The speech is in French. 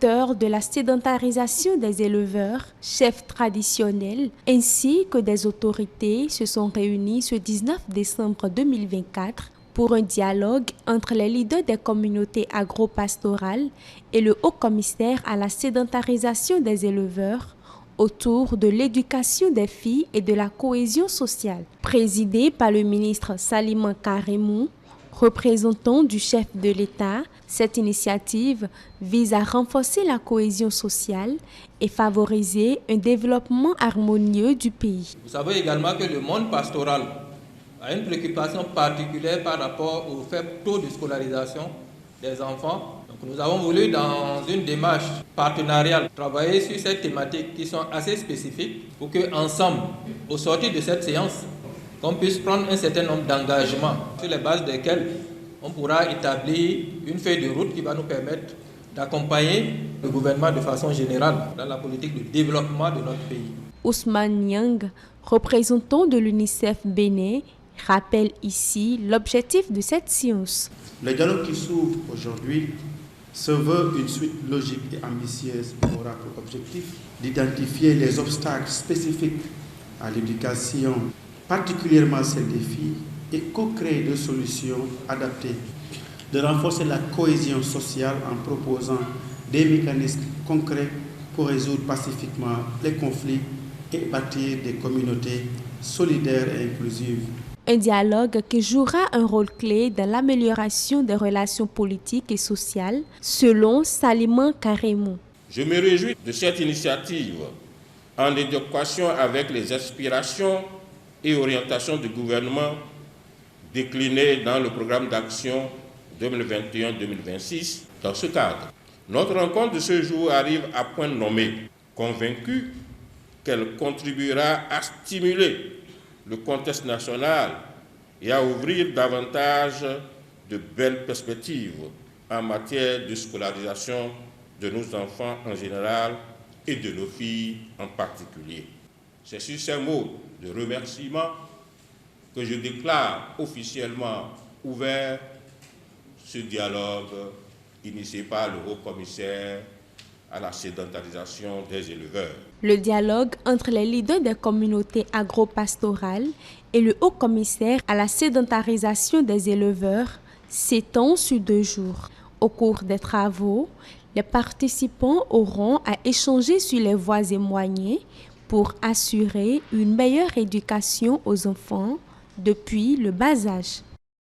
acteurs de la sédentarisation des éleveurs, chefs traditionnels, ainsi que des autorités se sont réunis ce 19 décembre 2024 pour un dialogue entre les leaders des communautés agro-pastorales et le haut-commissaire à la sédentarisation des éleveurs autour de l'éducation des filles et de la cohésion sociale. Présidé par le ministre Salima Karemou, représentant du chef de l'État, cette initiative vise à renforcer la cohésion sociale et favoriser un développement harmonieux du pays. Vous savez également que le monde pastoral a une préoccupation particulière par rapport au faible taux de scolarisation des enfants. Donc nous avons voulu, dans une démarche partenariale, travailler sur ces thématiques qui sont assez spécifiques pour qu'ensemble, au sortir de cette séance, qu'on puisse prendre un certain nombre d'engagements sur les bases desquels on pourra établir une feuille de route qui va nous permettre d'accompagner le gouvernement de façon générale dans la politique de développement de notre pays. Ousmane Niang, représentant de l'UNICEF Bénin, rappelle ici l'objectif de cette séance. Le dialogue qui s'ouvre aujourd'hui se veut une suite logique et ambitieuse qui aura pour objectif d'identifier les obstacles spécifiques à l'éducation, particulièrement celle des filles, et co-créer des solutions adaptées, de renforcer la cohésion sociale en proposant des mécanismes concrets pour résoudre pacifiquement les conflits et bâtir des communautés solidaires et inclusives. Un dialogue qui jouera un rôle clé dans l'amélioration des relations politiques et sociales, selon Salima Karemou. Je me réjouis de cette initiative en adéquation avec les aspirations et orientations du gouvernement déclinées dans le programme d'action 2021-2026. Dans ce cadre, notre rencontre de ce jour arrive à point nommé, convaincu qu'elle contribuera à stimuler le contexte national et à ouvrir davantage de belles perspectives en matière de scolarisation de nos enfants en général et de nos filles en particulier. C'est sur ces mots de remerciement que je déclare officiellement ouvert ce dialogue initié par le haut-commissaire à la sédentarisation des éleveurs. Le dialogue entre les leaders des communautés agro-pastorales et le haut-commissaire à la sédentarisation des éleveurs s'étend sur 2 jours. Au cours des travaux, les participants auront à échanger sur les voies et moyens pour assurer une meilleure éducation aux enfants depuis le bas âge.